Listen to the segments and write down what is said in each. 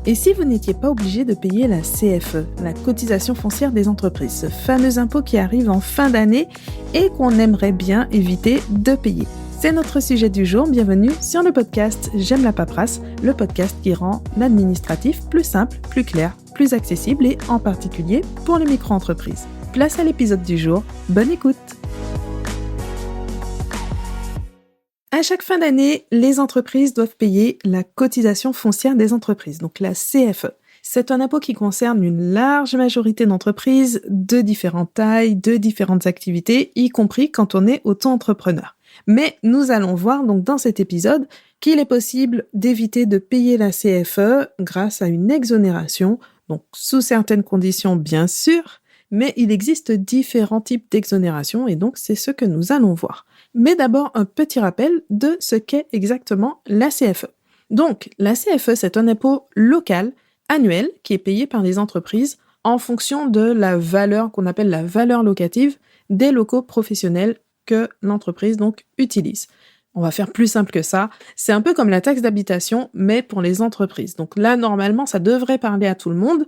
Et si vous n'étiez pas obligé de payer la CFE, la cotisation foncière des entreprises, ce fameux impôt qui arrive en fin d'année et qu'on aimerait bien éviter de payer? C'est notre sujet du jour, bienvenue sur le podcast J'aime la paperasse, le podcast qui rend l'administratif plus simple, plus clair, plus accessible et en particulier pour les micro-entreprises. Place à l'épisode du jour, bonne écoute! À chaque fin d'année, les entreprises doivent payer la cotisation foncière des entreprises, donc la CFE. C'est un impôt qui concerne une large majorité d'entreprises de différentes tailles, de différentes activités, y compris quand on est auto-entrepreneur. Mais nous allons voir donc dans cet épisode qu'il est possible d'éviter de payer la CFE grâce à une exonération, donc sous certaines conditions bien sûr, mais il existe différents types d'exonération et donc c'est ce que nous allons voir. Mais d'abord, un petit rappel de ce qu'est exactement la CFE. Donc, la CFE, c'est un impôt local, annuel, qui est payé par les entreprises en fonction de la valeur qu'on appelle la valeur locative des locaux professionnels que l'entreprise donc utilise. On va faire plus simple que ça. C'est un peu comme la taxe d'habitation, mais pour les entreprises. Donc là, normalement, ça devrait parler à tout le monde.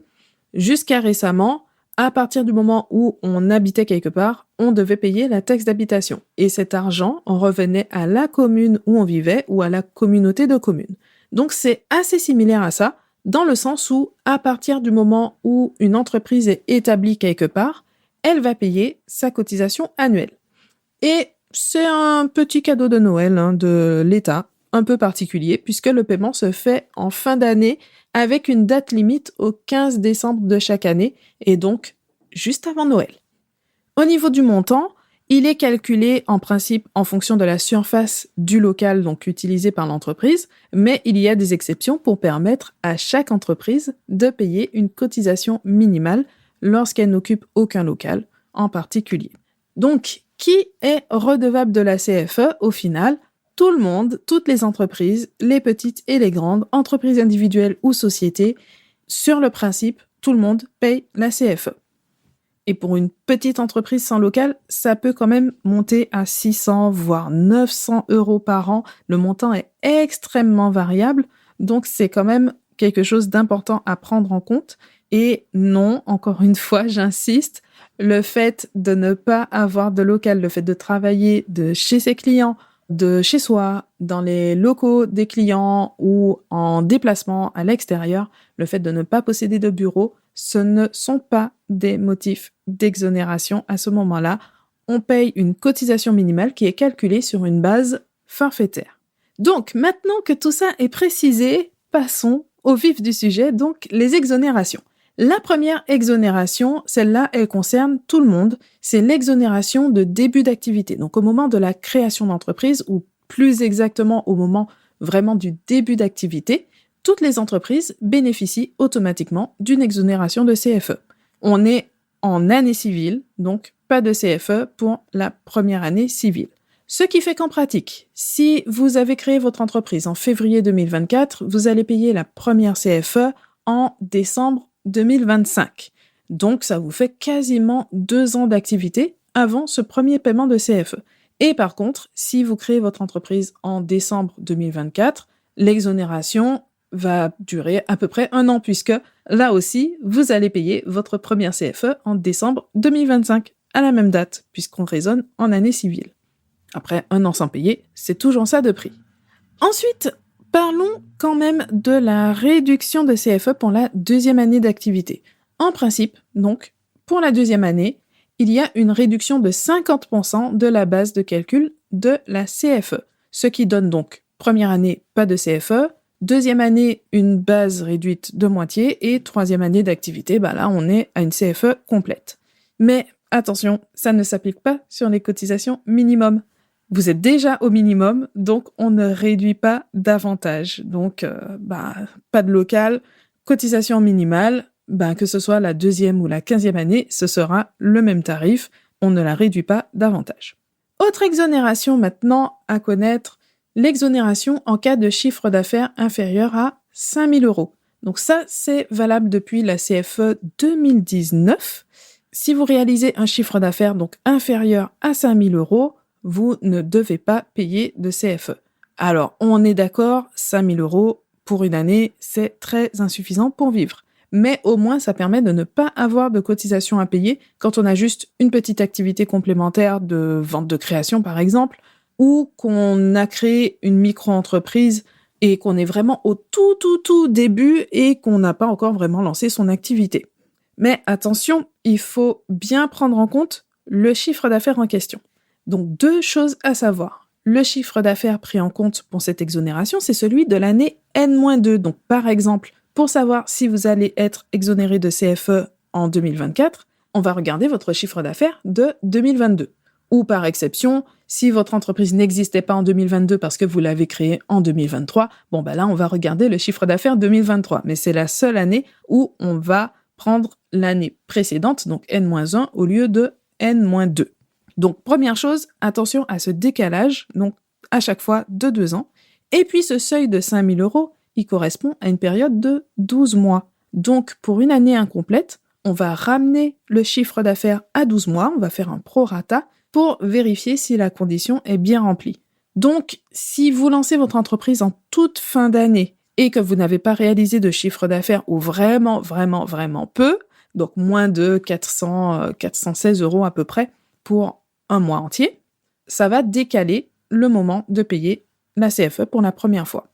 Jusqu'à récemment, à partir du moment où on habitait quelque part, on devait payer la taxe d'habitation. Et cet argent en revenait à la commune où on vivait ou à la communauté de communes. Donc c'est assez similaire à ça, dans le sens où, à partir du moment où une entreprise est établie quelque part, elle va payer sa cotisation annuelle. Et c'est un petit cadeau de Noël de l'État, un peu particulier, puisque le paiement se fait en fin d'année avec une date limite au 15 décembre de chaque année, et donc juste avant Noël. Au niveau du montant, il est calculé en principe en fonction de la surface du local donc utilisé par l'entreprise, mais il y a des exceptions pour permettre à chaque entreprise de payer une cotisation minimale lorsqu'elle n'occupe aucun local en particulier. Donc, qui est redevable de la CFE au final ? Tout le monde, toutes les entreprises, les petites et les grandes, entreprises individuelles ou sociétés, sur le principe, tout le monde paye la CFE. Et pour une petite entreprise sans local, ça peut quand même monter à 600 voire 900 € par an. Le montant est extrêmement variable, donc c'est quand même quelque chose d'important à prendre en compte. Et non, encore une fois, j'insiste, le fait de ne pas avoir de local, le fait de travailler de chez ses clients, de chez soi, dans les locaux des clients ou en déplacement à l'extérieur, le fait de ne pas posséder de bureau, ce ne sont pas des motifs d'exonération à ce moment-là. On paye une cotisation minimale qui est calculée sur une base forfaitaire. Donc, maintenant que tout ça est précisé, passons au vif du sujet, donc les exonérations. La première exonération, celle-là, elle concerne tout le monde. C'est l'exonération de début d'activité. Donc, au moment de la création d'entreprise, ou plus exactement au moment vraiment du début d'activité, toutes les entreprises bénéficient automatiquement d'une exonération de CFE. On est en année civile, donc pas de CFE pour la première année civile. Ce qui fait qu'en pratique, si vous avez créé votre entreprise en février 2024, vous allez payer la première CFE en décembre 2025. Donc, ça vous fait quasiment 2 ans d'activité avant ce premier paiement de CFE. Et par contre, si vous créez votre entreprise en décembre 2024, l'exonération va durer à peu près 1 an puisque là aussi, vous allez payer votre première CFE en décembre 2025 à la même date puisqu'on raisonne en année civile. Après 1 an sans payer, c'est toujours ça de prix. Ensuite, parlons quand même de la réduction de CFE pour la deuxième année d'activité. En principe, donc, pour la deuxième année, il y a une réduction de 50% de la base de calcul de la CFE, ce qui donne donc, première année, pas de CFE, deuxième année, une base réduite de moitié, et troisième année d'activité, là, on est à une CFE complète. Mais attention, ça ne s'applique pas sur les cotisations minimum. Vous êtes déjà au minimum, donc on ne réduit pas davantage. Donc, pas de local, cotisation minimale, que ce soit la deuxième ou la 15e année, ce sera le même tarif, on ne la réduit pas davantage. Autre exonération maintenant à connaître, l'exonération en cas de chiffre d'affaires inférieur à 5 000 €. Donc ça, c'est valable depuis la CFE 2019. Si vous réalisez un chiffre d'affaires donc inférieur à 5 000 €, vous ne devez pas payer de CFE. Alors, on est d'accord, 5 000 € pour une année, c'est très insuffisant pour vivre. Mais au moins, ça permet de ne pas avoir de cotisation à payer quand on a juste une petite activité complémentaire de vente de création, par exemple, ou qu'on a créé une micro-entreprise et qu'on est vraiment au tout début et qu'on n'a pas encore vraiment lancé son activité. Mais attention, il faut bien prendre en compte le chiffre d'affaires en question. Donc, 2 choses à savoir. Le chiffre d'affaires pris en compte pour cette exonération, c'est celui de l'année N-2. Donc, par exemple, pour savoir si vous allez être exonéré de CFE en 2024, on va regarder votre chiffre d'affaires de 2022. Ou par exception, si votre entreprise n'existait pas en 2022 parce que vous l'avez créée en 2023, là, on va regarder le chiffre d'affaires 2023. Mais c'est la seule année où on va prendre l'année précédente, donc N-1 au lieu de N-2. Donc, première chose, attention à ce décalage, donc à chaque fois de 2 ans. Et puis, ce seuil de 5 000 €, il correspond à une période de 12 mois. Donc, pour une année incomplète, on va ramener le chiffre d'affaires à 12 mois, on va faire un prorata pour vérifier si la condition est bien remplie. Donc, si vous lancez votre entreprise en toute fin d'année et que vous n'avez pas réalisé de chiffre d'affaires ou vraiment peu, donc moins de 416 € à peu près pour un mois entier, ça va décaler le moment de payer la CFE pour la première fois.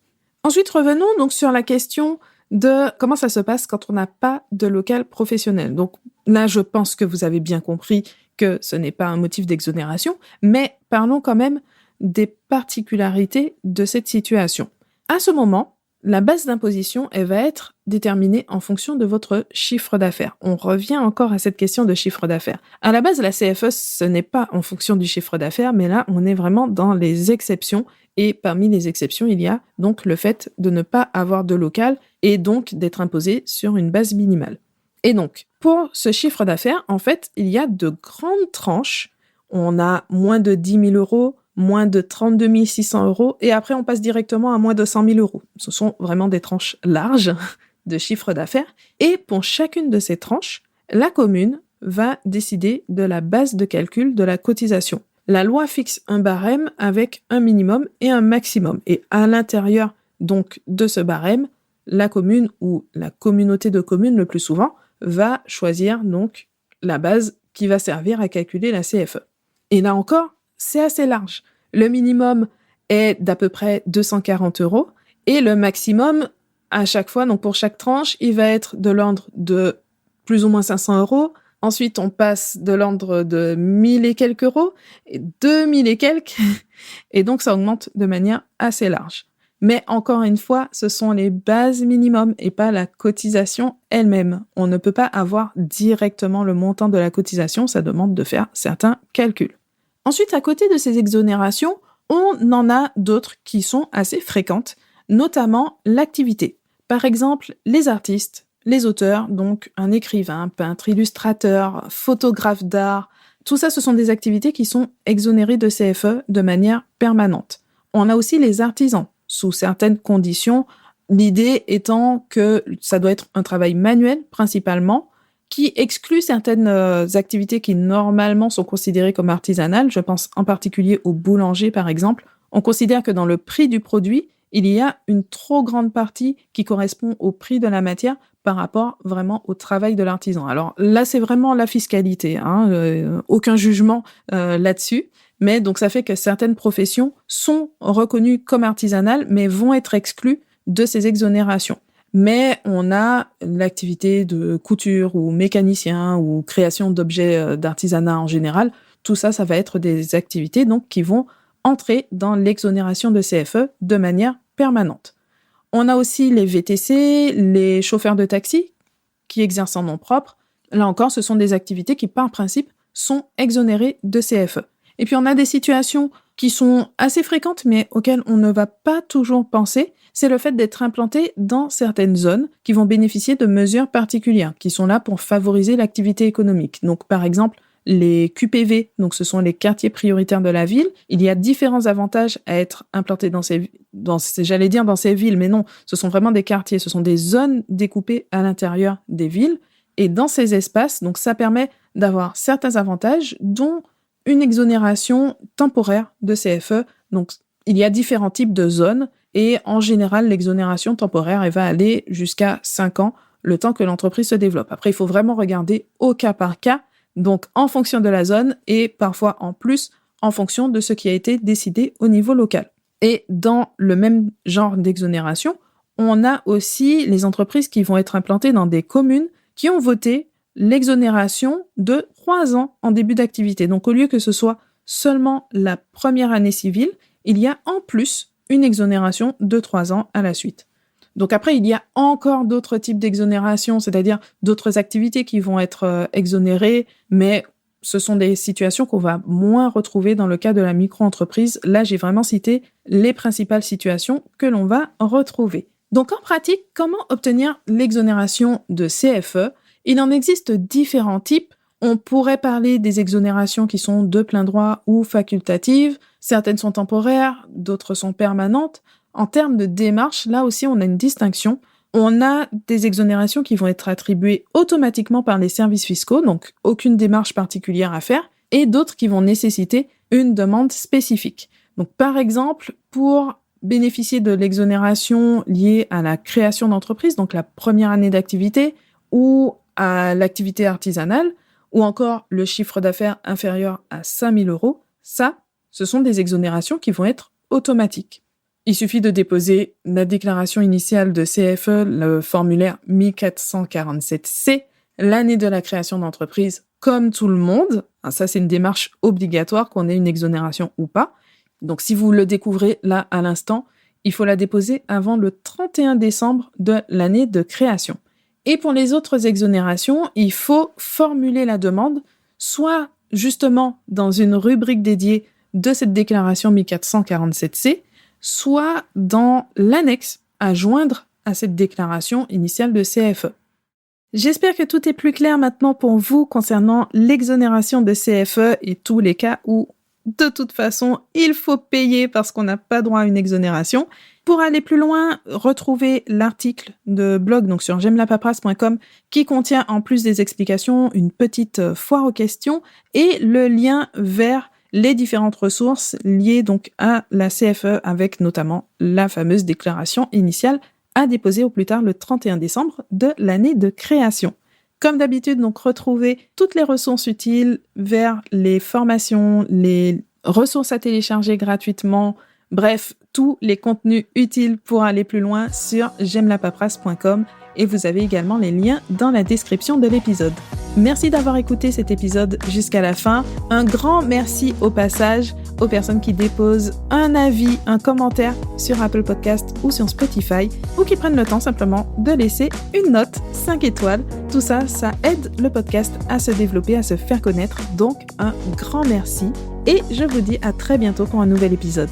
Ensuite, revenons donc sur la question de comment ça se passe quand on n'a pas de local professionnel. Donc là, je pense que vous avez bien compris que ce n'est pas un motif d'exonération, mais parlons quand même des particularités de cette situation. À ce moment, la base d'imposition, elle va être déterminée en fonction de votre chiffre d'affaires. On revient encore à cette question de chiffre d'affaires. À la base, la CFE, ce n'est pas en fonction du chiffre d'affaires, mais là, on est vraiment dans les exceptions. Et parmi les exceptions, il y a donc le fait de ne pas avoir de local et donc d'être imposé sur une base minimale. Et donc, pour ce chiffre d'affaires, en fait, il y a de grandes tranches. On a moins de 10 000 €, moins de 32 600 € et après on passe directement à moins de 100 000 €. Ce sont vraiment des tranches larges de chiffre d'affaires. Et pour chacune de ces tranches, la commune va décider de la base de calcul de la cotisation. La loi fixe un barème avec un minimum et un maximum. Et à l'intérieur donc de ce barème, la commune ou la communauté de communes le plus souvent va choisir donc la base qui va servir à calculer la CFE. Et là encore, c'est assez large. Le minimum est d'à peu près 240 € et le maximum, à chaque fois, donc pour chaque tranche, il va être de l'ordre de plus ou moins 500 €. Ensuite, on passe de l'ordre de 1000 et quelques euros, et 2000 et quelques, et donc ça augmente de manière assez large. Mais encore une fois, ce sont les bases minimums et pas la cotisation elle-même. On ne peut pas avoir directement le montant de la cotisation, ça demande de faire certains calculs. Ensuite, à côté de ces exonérations, on en a d'autres qui sont assez fréquentes, notamment l'activité. Par exemple, les artistes, les auteurs, donc un écrivain, peintre, illustrateur, photographe d'art, tout ça, ce sont des activités qui sont exonérées de CFE de manière permanente. On a aussi les artisans, sous certaines conditions, l'idée étant que ça doit être un travail manuel principalement, qui exclut certaines activités qui normalement sont considérées comme artisanales. Je pense en particulier aux boulangers par exemple. On considère que dans le prix du produit, il y a une trop grande partie qui correspond au prix de la matière par rapport vraiment au travail de l'artisan. Alors là, c'est vraiment la fiscalité, aucun jugement là-dessus. Mais donc ça fait que certaines professions sont reconnues comme artisanales, mais vont être exclues de ces exonérations. Mais on a l'activité de couture ou mécanicien ou création d'objets d'artisanat en général. Tout ça, ça va être des activités donc qui vont entrer dans l'exonération de CFE de manière permanente. On a aussi les VTC, les chauffeurs de taxi qui exercent en nom propre. Là encore, ce sont des activités qui, par principe, sont exonérées de CFE. Et puis, on a des situations qui sont assez fréquentes, mais auxquelles on ne va pas toujours penser. C'est le fait d'être implanté dans certaines zones qui vont bénéficier de mesures particulières, qui sont là pour favoriser l'activité économique. Donc, par exemple, les QPV, donc ce sont les quartiers prioritaires de la ville. Il y a différents avantages à être implanté dans ces villes, mais non, ce sont vraiment des quartiers, ce sont des zones découpées à l'intérieur des villes. Et dans ces espaces, donc ça permet d'avoir certains avantages, dont une exonération temporaire de CFE. Donc, il y a différents types de zones Et en général, l'exonération temporaire, elle va aller jusqu'à 5 ans, le temps que l'entreprise se développe. Après, il faut vraiment regarder au cas par cas, donc en fonction de la zone et parfois en plus en fonction de ce qui a été décidé au niveau local. Et dans le même genre d'exonération, on a aussi les entreprises qui vont être implantées dans des communes qui ont voté l'exonération de 3 ans en début d'activité. Donc au lieu que ce soit seulement la première année civile, il y a en plus une exonération de 3 ans à la suite. Donc après, il y a encore d'autres types d'exonération, c'est-à-dire d'autres activités qui vont être exonérées, mais ce sont des situations qu'on va moins retrouver dans le cas de la micro-entreprise. Là, j'ai vraiment cité les principales situations que l'on va retrouver. Donc en pratique, comment obtenir l'exonération de CFE ? Il en existe différents types. On pourrait parler des exonérations qui sont de plein droit ou facultatives. Certaines sont temporaires, d'autres sont permanentes. En termes de démarche, là aussi, on a une distinction. On a des exonérations qui vont être attribuées automatiquement par les services fiscaux, donc aucune démarche particulière à faire, et d'autres qui vont nécessiter une demande spécifique. Donc par exemple, pour bénéficier de l'exonération liée à la création d'entreprise, donc la première année d'activité, ou à l'activité artisanale, ou encore le chiffre d'affaires inférieur à 5 000 €, ça, ce sont des exonérations qui vont être automatiques. Il suffit de déposer la déclaration initiale de CFE, le formulaire 1447C, l'année de la création d'entreprise, comme tout le monde. Ça, c'est une démarche obligatoire, qu'on ait une exonération ou pas. Donc, si vous le découvrez là à l'instant, il faut la déposer avant le 31 décembre de l'année de création. Et pour les autres exonérations, il faut formuler la demande, soit justement dans une rubrique dédiée de cette déclaration 1447C, soit dans l'annexe à joindre à cette déclaration initiale de CFE. J'espère que tout est plus clair maintenant pour vous concernant l'exonération de CFE et tous les cas où, de toute façon, il faut payer parce qu'on n'a pas droit à une exonération. Pour aller plus loin, retrouvez l'article de blog donc sur j'aimelapaperasse.com qui contient en plus des explications une petite foire aux questions et le lien vers les différentes ressources liées donc à la CFE avec notamment la fameuse déclaration initiale à déposer au plus tard le 31 décembre de l'année de création. Comme d'habitude, donc retrouvez toutes les ressources utiles vers les formations, les ressources à télécharger gratuitement, bref, tous les contenus utiles pour aller plus loin sur j'aimelapaperasse.com et vous avez également les liens dans la description de l'épisode. Merci d'avoir écouté cet épisode jusqu'à la fin. Un grand merci au passage aux personnes qui déposent un avis, un commentaire sur Apple Podcast ou sur Spotify ou qui prennent le temps simplement de laisser une note 5 étoiles. Tout ça, ça aide le podcast à se développer, à se faire connaître. Donc, un grand merci et je vous dis à très bientôt pour un nouvel épisode.